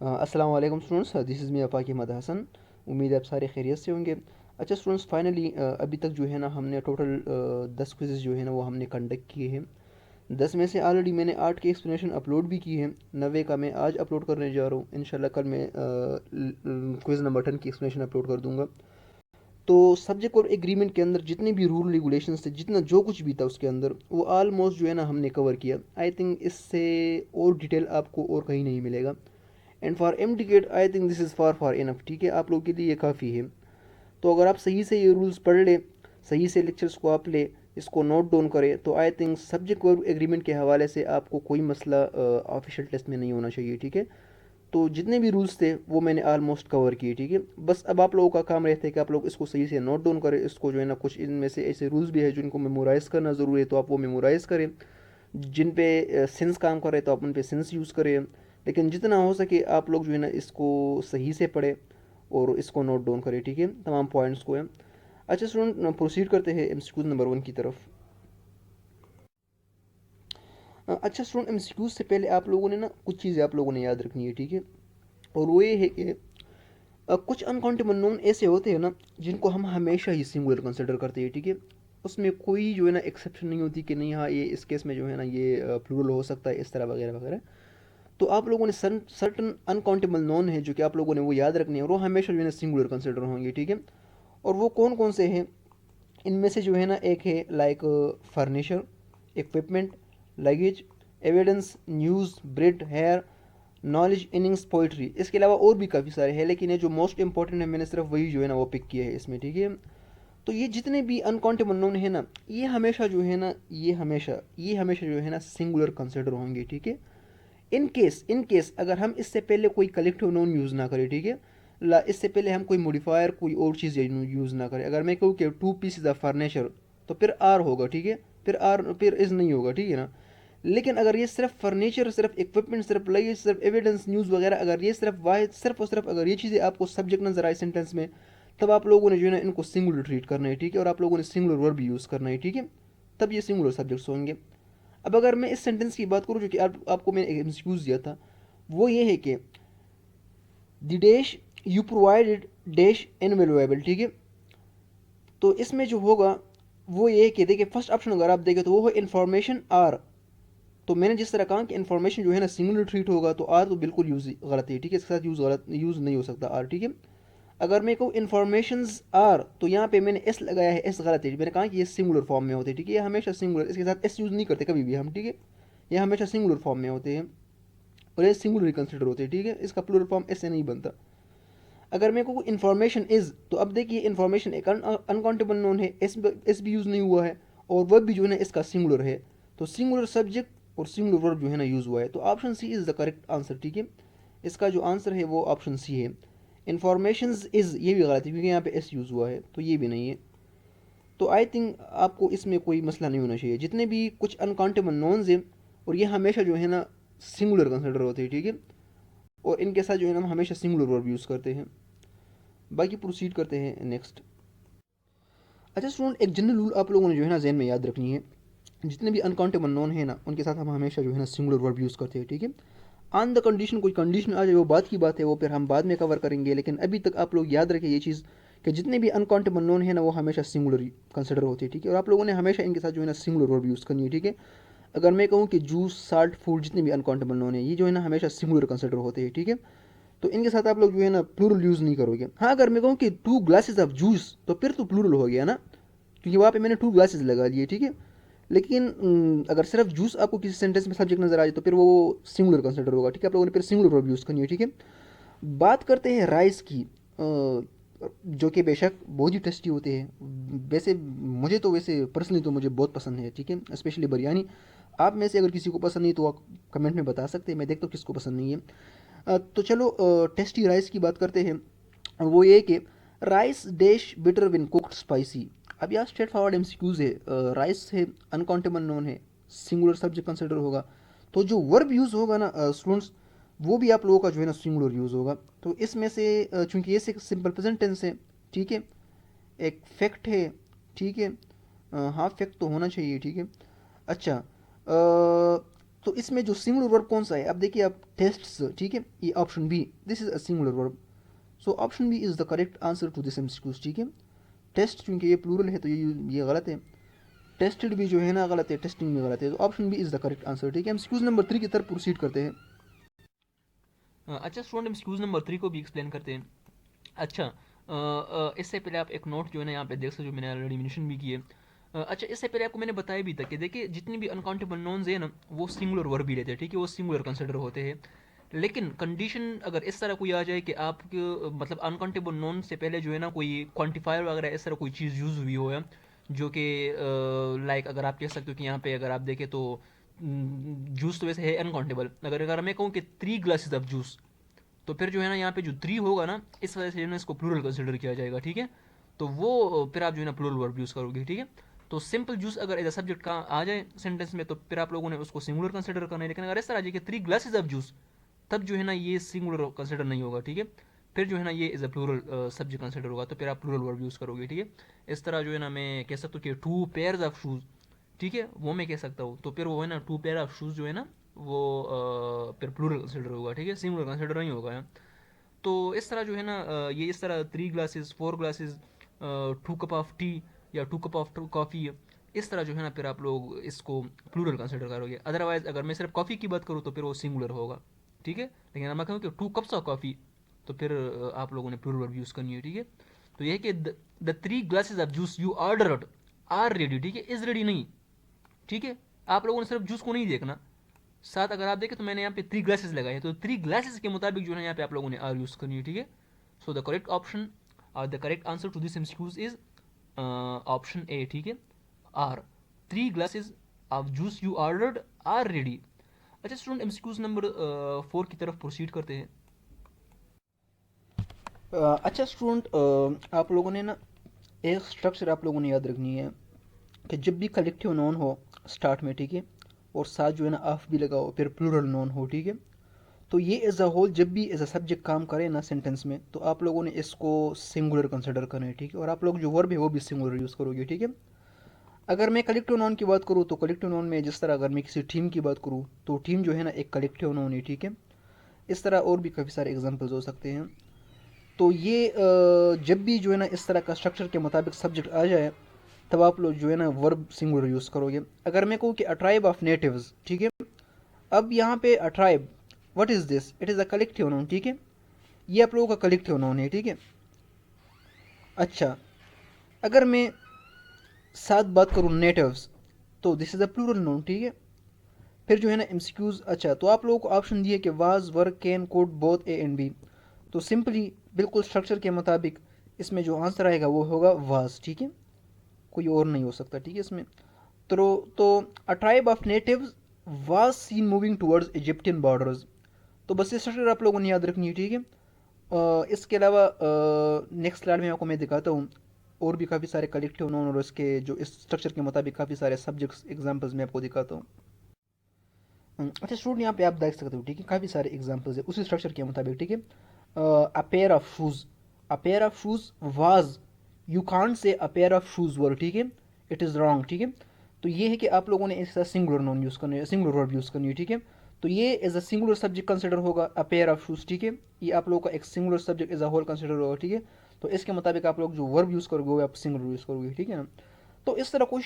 अस्सलाम वालेकुम students, this is me Afaq Ahmad Hasan. उम्मीद है आप सारे खैरियत से होंगे। अच्छा स्टूडेंट्स, फाइनली अभी तक जो है ना हमने टोटल 10 क्विज़ जो है ना वो हमने कंडक्ट किए हैं। 10 में से ऑलरेडी मैंने 8 की एक्सप्लेनेशन अपलोड भी की है। 90 का मैं आज अपलोड करने जा रहा हूँ। इंशाल्लाह कल मैं क्विज़ नंबर 10 की एक्सप्लेनेशन अपलोड कर दूंगा। तो सब्जेक्ट और एग्रीमेंट के अंदर जितने भी रूल रेगुलेशंस थे, जितना जो कुछ भी था उसके अंदर, वो ऑलमोस्ट जो है ना हमने कवर किया। आई थिंक इससे और डिटेल आपको और कहीं नहीं मिलेगा। And for M ticket I think this is far far enough. ठीक है, आप लोगों के लिए ये काफ़ी है। तो अगर आप सही से ये रूल्स पढ़ ले, सही से लेक्चर्स को आप ले, इसको नोट डाउन करें, तो आई थिंक सब्जेक्ट और एग्रीमेंट के हवाले से आपको कोई मसला ऑफिशियल टेस्ट में नहीं होना चाहिए। ठीक है, तो जितने भी रूल्स थे वो मैंने ऑलमोस्ट कवर किए। ठीक है, बस अब आप लोगों का काम रहता है कि आप लोग इसको सही से नोट डाउन करें। इसको जो है ना, कुछ इनमें से ऐसे रूल्स भी है जिनको मेमोराइज़ करना ज़रूरी है, तो आप वो मेमोराइज़ करें। जिन पे सेंस काम कर रहे हैं तो आप उन पे सेंस यूज़ करें। लेकिन जितना हो सके आप लोग जो है ना इसको सही से पढ़ें और इसको नोट डाउन करें। ठीक है, तमाम पॉइंट्स को है। अच्छा स्टूडेंट, प्रोसीड करते हैं एमसीक्यूज नंबर 1 की तरफ। अच्छा स्टूडेंट, एमसीक्यूज से पहले आप लोगों ने ना कुछ चीज़ें आप लोगों ने याद रखनी है। ठीक है, और वो ये है कि कुछ अनकाउंटेबल नोन ऐसे होते हैं ना जिनको हम हमेशा ही सिंगुलर कंसिडर करते हैं। ठीक है, उसमें कोई जो है ना एक्सेप्शन नहीं होती कि नहीं हाँ ये इस केस में जो है ना ये प्लूरल हो सकता है, इस तरह वगैरह वगैरह। तो आप लोगों ने सर्टन अनकाउंटेबल नोन है जो कि आप लोगों ने वो याद रखनी है, और वो हमेशा जो है ना सिंगुलर कंसिडर होंगे। ठीक है, और वो कौन कौन से हैं? इनमें से जो है ना एक है like furniture, equipment, luggage, evidence, news, bread, hair, knowledge, innings, poetry. इसके अलावा और भी काफ़ी सारे हैं, लेकिन ये जो मोस्ट इंपॉर्टेंट है मैंने सिर्फ वही जो है ना वो पिक किया है इसमें। ठीक है, तो ये जितने भी अनकाउंटेबल नोन है ना, ये हमेशा जो है ना, ये हमेशा जो है ना सिंगुलर कंसिडर होंगे। ठीक है, इन केस अगर हम इससे पहले कोई कलेक्टिव नोन यूज़ ना करें। ठीक है, इससे पहले हम कोई मॉडिफायर कोई और चीज़ यूज़ ना करें। अगर मैं कहूँ कि 2 पीसेज ऑफ फर्नीचर, तो फिर आर होगा। ठीक है, फिर इज़ नहीं होगा। ठीक है ना, लेकिन अगर ये सिर्फ फर्नीचर, सिर्फ इक्विपमेंट, सिर्फ लगेज, सिर्फ एविडेंस, न्यूज़ वगैरह, अगर ये सिर्फ वाहिद सिर्फ और सिर्फ अगर ये चीज़ें आपको सब्जेक्ट नजर आए सेंटेंस में, तब आप लोगों ने जो है ना इनको सिंगुलर ट्रीट करना है। ठीक है, और आप लोगों ने सिंगुलर वर्ब यूज़ करना है। ठीक है, तब ये सिंगुलर सब्जेक्ट्स होंगे। अब अगर मैं इस सेंटेंस की बात करूँ जो कि आपको मैंने एक्सक्यूज़ दिया था, वो ये है कि the dash you provided dash invaluable. ठीक है, तो इसमें जो होगा वो ये है कि देखिए फर्स्ट ऑप्शन अगर आप देखें तो वो है इन्फॉर्मेशन आर। तो मैंने जिस तरह कहा कि इन्फॉर्मेशन जो है ना सिंगुलर ट्रीट होगा, तो आर तो बिल्कुल यूज़ गलत है। ठीक है, इसके साथ यूज़ नहीं हो सकता आर। ठीक है, अगर मैं कहूँ इन्फॉर्मेशन आर, तो यहाँ पे मैंने एस लगाया है, एस गलत है। मैंने कहा कि ये सिंगुलर फॉर्म में होते हैं। ठीक है, ये हमेशा सिंगुलर, इसके साथ एस यूज़ नहीं करते कभी भी हम। ठीक है, ये हमेशा सिंगुलर फॉर्म में होते हैं और ये सिंगुलर कंसिडर होते हैं। ठीक है, इसका प्लूरल फॉर्म ऐसे नहीं बनता। अगर मेरे को इन्फॉर्मेशन इज, तो अब देखिए इन्फॉर्मेशन एक अनकाउंटेबल नोन है, एस भी यूज़ नहीं हुआ है, और वर्ब भी जो है ना इसका सिंगुलर है। तो सिंगुलर सब्जेक्ट और सिंगुलर वर्ब जो है ना यूज़ हुआ है, तो option C is the correct answer. ठीक है, इसका जो आंसर है वो ऑप्शन सी है। इन्फॉर्मेशन इज़ ये भी गलत है क्योंकि यहाँ पे एस यूज़ हुआ है, तो ये भी नहीं है। तो आई थिंक आपको इसमें कोई मसला नहीं होना चाहिए। जितने भी कुछ अनकाउंटेबल नॉन्स हैं, और ये हमेशा जो है ना सिंगुलर कंसिडर होते हैं। ठीक है, और इनके साथ जो है ना हम हमेशा सिंगुलर वर्ब यूज़ करते हैं। बाकी प्रोसीड करते हैं नेक्स्ट। अच्छा स्टूडेंट, एक जनरल रूल आप लोगों ने जो है ना जहन में याद रखनी है। जितने भी अनकाउंटेबल नॉन है ना उनके साथ हम हमेशा जो है ना सिंगुलर वर्ब यूज़ करते हैं। ठीक है, ऑन द कंडीशन, कोई कंडीशन आ जाए वो बात की बात है, वो फिर हम बाद में कवर करेंगे। लेकिन अभी तक आप लोग याद रखें ये चीज़ कि जितने भी अनकाउंटेबल नॉन है ना वो हमेशा सिंगुलर कंसिडर होते हैं। ठीक है, और आप लोगों ने हमेशा इनके साथ जो है ना सिंगुलर वर्ब यूज़ करनी है। ठीक है, अगर मैं कहूँ कि जूस, साल्ट, फूड, जितने भी अनकाउंटेबल नॉन है ये जो है ना हमेशा सिंगुलर कंसिडर होते हैं। ठीक है, तो इनके साथ आप लोग जो है ना प्लूरल यूज़ नहीं करोगे। हाँ, अगर मैं कहूँ कि 2 ग्लासेस ऑफ जूस, तो फिर तो प्लूरल हो गया ना, क्योंकि वहाँ पे मैंने 2 ग्लासेस लगा लिए। ठीक है, लेकिन अगर सिर्फ जूस आपको किसी सेंटेंस में सब्जेक्ट नजर आ जाए तो फिर वो सिंगुलर कंसिडर होगा। ठीक है, आप लोगों ने फिर सिंगुलर वर्ब यूज़ करनी है। ठीक है, बात करते हैं राइस की, जो कि बेशक बहुत ही टेस्टी होते हैं। वैसे मुझे तो, वैसे पर्सनली तो मुझे बहुत पसंद है। ठीक है, स्पेशली बिरयानी। आप में से अगर किसी को पसंद नहीं तो आप कमेंट में बता सकते हैं, मैं देखता हूँ किसको पसंद नहीं है। तो चलो टेस्टी राइस की बात करते हैं। वो ये कि rice dash bitter win cooked spicy. अब यार स्ट्रेट फॉरवर्ड एमसीक्यूज है। राइस है, अनकाउंटेबल नोन है, सिंगुलर सब्जेक्ट कंसिडर होगा, तो जो वर्ब यूज़ होगा ना स्टूडेंट्स, वो भी आप लोगों का जो है ना सिंगुलर यूज़ होगा। तो इसमें से चूंकि ये सिंपल प्रेजेंट टेंस है। ठीक है, एक फैक्ट है। ठीक है, हाँ फैक्ट तो होना चाहिए। ठीक है, अच्छा तो इसमें जो सिंगुलर वर्ब कौन सा है, अब देखिए आप टेस्ट्स, ठीक है, ये option B, this is a singular verb. So option B is the correct answer to this MCQs, ठीक है। टेस्ट चूंकि ये प्लूरल है तो ये गलत है। टेस्टेड भी जो है ना गलत है, टेस्टिंग भी गलत है, तो option B is the correct answer, ठीक है। एमसीक्यूज नंबर 3 की तरफ प्रोसीड करते हैं। अच्छा स्टूडेंट, एमसीक्यूज नंबर 3 को भी एक्सप्लेन करते हैं। अच्छा, इससे पहले आप एक नोट जो है ना यहाँ पे देख सकते हो, जो मैंने ऑलरेडी मेंशन भी किए। अच्छा, इससे पहले आपको मैंने बताया भी था कि देखिए जितनी भी अनकाउंटेबल नोन्स है ना वो सिंगुलर वर्ब ही रहते हैं, ठीक है, वो सिंगुलर कंसिडर होते हैं। लेकिन कंडीशन अगर इस तरह कोई आ जाए कि आप मतलब अनकाउंटेबल नोन से पहले जो है ना कोई क्वांटिफायर वगैरह इस तरह कोई चीज़ यूज़ हुई हो, या जो कि लाइक अगर आप कह सकते हो कि यहाँ पे अगर आप देखें तो जूस तो वैसे है अनकाउंटेबल। अगर अगर मैं कहूँ कि 3 ग्लासेस ऑफ जूस, तो फिर जो है ना यहाँ पे जो 3 होगा ना, इस वजह से जो है ना इसको प्लूरल कंसिडर किया जाएगा, ठीक है। तो वो फिर आप जो है ना प्लूरल वर्ब यूज़ करोगे, ठीक है। तो सिंपल जूस अगर एज अ सब्जेक्ट का आ जाए सेंटेंस में तो फिर आप लोगों ने उसको सिंगुलर कंसिडर करना है। लेकिन अगर इस तरह आ जाए कि 3 ग्लासेस ऑफ जूस, तब जो है ना ये सिंगुलर कंसिडर नहीं होगा, ठीक है। फिर जो है ना ये is a plural subject consider होगा, तो फिर आप प्लूरल वर्ब यूज़ करोगे, ठीक है। इस तरह जो है ना मैं कह सकता हूँ कि 2 पेयर्स ऑफ शूज़, ठीक है, वो मैं कह सकता हूँ। तो फिर वो है ना 2 पेयर ऑफ शूज़ जो है ना वो फिर प्लूरल कंसिडर होगा, ठीक है, सिंगुलर कंसिडर नहीं होगा। तो इस तरह जो है ना ये इस तरह 3 glasses, 4 glasses, 2 cup of T या 2 कप ऑफ कॉफ़ी, इस तरह जो है ना फिर आप लोग इसको प्लूरल कंसिडर करोगे। अदरवाइज अगर मैं सिर्फ कॉफ़ी की बात करूँ तो फिर वो सिंगुलर होगा, ठीक है। लेकिन अगर मैं कहूँ कि 2 कप्स ऑफ कॉफ़ी, तो फिर आप लोगों ने प्लूरल वर्ब यूज़ करनी है, ठीक है। तो ये है कि the 3 glasses of juice you order are ready, ठीक है, इज रेडी नहीं, ठीक है। आप लोगों ने सिर्फ जूस को नहीं देखना, साथ अगर आप देखें तो मैंने यहाँ पे 3 ग्लासेस लगाए हैं, तो 3 ग्लासेस के मुताबिक जो है यहाँ पे आप लोगों ने आर यूज़ करनी है, ठीक है। सो द करेक्ट ऑप्शन और the correct answer to this MCQs is option A, ठीक है, are. 3 glasses of juice you ordered are ready. अच्छा स्टूडेंट, एमसीक्यूज नंबर 4 की तरफ प्रोसीड करते हैं। अच्छा स्टूडेंट, आप लोगों ने ना एक स्ट्रक्चर आप लोगों ने याद रखनी है कि जब भी कलेक्टिव नोन हो स्टार्ट में, ठीक है, और साथ जो है ना ऑफ भी लगाओ, फिर प्लूरल नोन हो, ठीक है। तो ये एज अ होल जब भी एज अ सब्जेक्ट काम करे ना सेंटेंस में, तो आप लोगों ने इसको सिंगुलर कंसिडर करना है, ठीक है। और आप लोग जो वर्ब है वो भी सिंगुलर यूज़ करोगे, ठीक है। अगर मैं कलेक्टिव नोन की बात करूँ तो कलेक्टिव नोन में जिस तरह अगर मैं किसी टीम की बात करूँ तो टीम जो है ना एक कलेक्टिव नोन है, ठीक है। इस तरह और भी काफ़ी सारे एग्जाम्पल्स हो सकते हैं। तो ये जब भी जो है ना इस तरह का स्ट्रक्चर के मुताबिक सब्जेक्ट आ जाए, तब आप लोग जो है ना वर्ब सिंगुलर यूज़ करोगे। अगर मैं कहूँ कि अ ट्राइब ऑफ नेटिव्स, ठीक है, अब यहाँ पे अ tribe, what is this, it is a collective noun, ठीक है। ये आप लोगों का कलेक्टिव नाउन है, ठीक है। अच्छा, अगर मैं साथ बात करूँ नेटिव्स, तो this is a plural noun, ठीक है। फिर जो है ना एमसीक्यूज, अच्छा तो आप लोगों को ऑप्शन दिए कि was, work, can, could, both A and B. तो सिंपली बिल्कुल स्ट्रक्चर के मुताबिक इसमें जो आंसर आएगा वो होगा वाज, ठीक है, कोई और नहीं हो सकता, ठीक है इसमें। तो अ tribe of natives was scene moving towards Egyptian borders. तो बस ये स्ट्रक्चर आप लोगों ने याद रखनी है, ठीक है। इसके अलावा नेक्स्ट स्लाइड में आपको मैं दिखाता हूँ और भी काफ़ी सारे कलेक्टिव नोन और इसके जो इस स्ट्रक्चर के मुताबिक काफ़ी सारे सब्जेक्ट्स एग्जांपल्स मैं आपको दिखाता हूँ। अच्छा स्टूडेंट, यहाँ पे आप देख सकते हो, ठीक है, काफ़ी सारे एग्जांपल्स है उसी स्ट्रक्चर के मुताबिक, ठीक है। A pair of shoes, a pair of shoes was, you can't say a pair of shoes were, ठीक है, इट इज़ रॉन्ग, ठीक है। तो ये है कि आप लोगों ने इसका सिंगुलर नोन यूज़ करना है, सिंगुलर वर्ब यूज़ करनी है, ठीक है। तो ये as a singular subject consider होगा अ पेयर ऑफ शूज़, ठीक है। ये आप लोगों का एक singular subject as a whole consider होगा, ठीक है। तो इसके मुताबिक आप लोग जो वर्ब यूज़ करोगे वो आप सिंगुलर यूज़ करोगे, ठीक है ना। तो इस तरह कुछ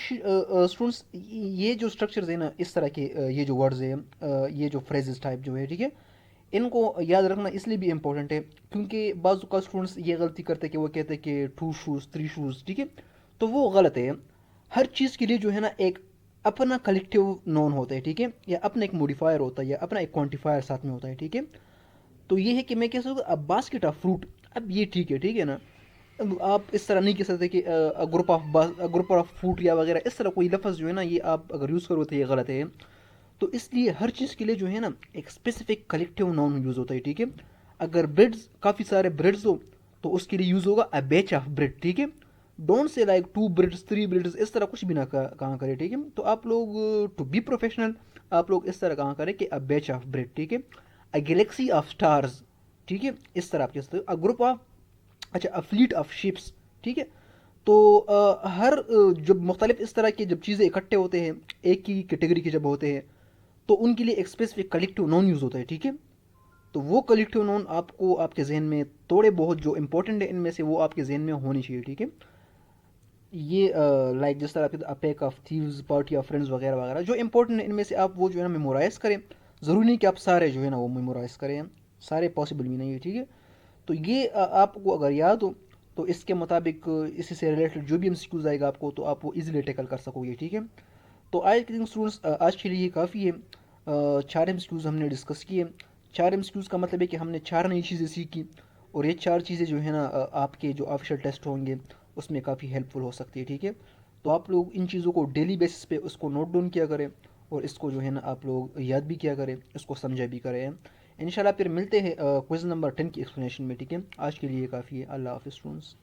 स्टूडेंट्स, ये जो स्ट्रक्चर्स है ना इस तरह के, ये जो वर्ड्स है, ये जो फ्रेजेस टाइप जो है, ठीक है, इनको याद रखना इसलिए भी इम्पोर्टेंट है क्योंकि बाज़ का स्टूडेंट्स ये गलती करते हैं कि वो कहते हैं कि 2 शूज़ 3 शूज़, ठीक है। तो वो गलत है। हर चीज़ के लिए जो है ना एक अपना कलेक्टिव नोन होता है, ठीक है, या अपना एक मॉडिफायर होता है या अपना एक क्वांटिफायर साथ में होता है, ठीक है। तो ये है कि मैं कह सकता हूँ अब बास्केट ऑफ फ्रूट, अब ये ठीक है, ठीक है ना। अब आप इस तरह नहीं कह सकते कि ग्रुप ऑफ फ्रूट या वगैरह इस तरह कोई लफ्ज़ जो है ना ये आप अगर यूज़ करो तो ये गलत है। तो इसलिए हर चीज़ के लिए जो है ना एक स्पेसिफिक कलेक्टिव नाउन यूज़ होता है, ठीक है। अगर ब्रेड्स, काफ़ी सारे ब्रेड्स हो, तो उसके लिए यूज़ होगा अ बैच ऑफ ब्रेड, ठीक है। Don't say like 2 breads 3 breads, इस तरह कुछ भी ना कहाँ करें, ठीक है। तो आप लोग टू बी प्रोफेशनल आप लोग इस तरह कहाँ करें कि अ बैच ऑफ ब्रेड, ठीक है। अ गैलेक्सी ऑफ स्टार्स, ठीक है, इस तरह आप कह सकते हो। अ ग्रुप ऑफ, अच्छा अ फ्लीट ऑफ शिप्स, ठीक है। तो हर जब मुख्तलिफ इस तरह की जब चीज़ें इकट्ठे होते हैं एक ही कैटेगरी के जब होते हैं, तो उनके लिए एक स्पेसिफिक कलेक्टिव नाउन यूज़ होता है, ठीक है। तो वो कलेक्टिव नाउन आपको आपके जहन में थोड़े बहुत जो इंपॉर्टेंट है इनमें से वो आपके जहन में होनी चाहिए, ठीक है। ये लाइक जिस तरह आपके pack of thieves, party of friends वगैरह वगैरह जो इंपॉर्टेंट है इनमें से आप वो जो है ना मेमोराइज़ करें। ज़रूरी नहीं कि आप सारे जो है ना वो मेमोराइज़ करें, सारे पॉसिबल भी नहीं है, ठीक है। तो ये आपको अगर याद हो तो इसके मुताबिक इसी से रिलेटेड जो भी एमसीक्यूज आएगा आपको तो आप वो इजीली टैकल कर सकोगे, ठीक है। तो आई थिंक स्टूडेंट्स आज के लिए काफ़ी है। 4 एमसीक्यूज हमने डिस्कस किए। 4 एमसीक्यूज का मतलब है कि हमने 4 नई चीज़ें सीखी, और ये 4 चीज़ें जो है ना आपके जो ऑफिशियल टेस्ट होंगे उसमें काफ़ी हेल्पफुल हो सकती है, ठीक है। तो आप लोग इन चीज़ों को डेली बेसिस पे उसको नोट डाउन किया करें, और इसको जो है ना आप लोग याद भी किया करें, इसको समझा भी करें। इंशाल्लाह फिर मिलते हैं क्विज़ नंबर 10 की एक्सप्लेनेशन में, ठीक है। आज के लिए काफ़ी है। अल्लाह हाफ़िज़ स्टूडेंट्स।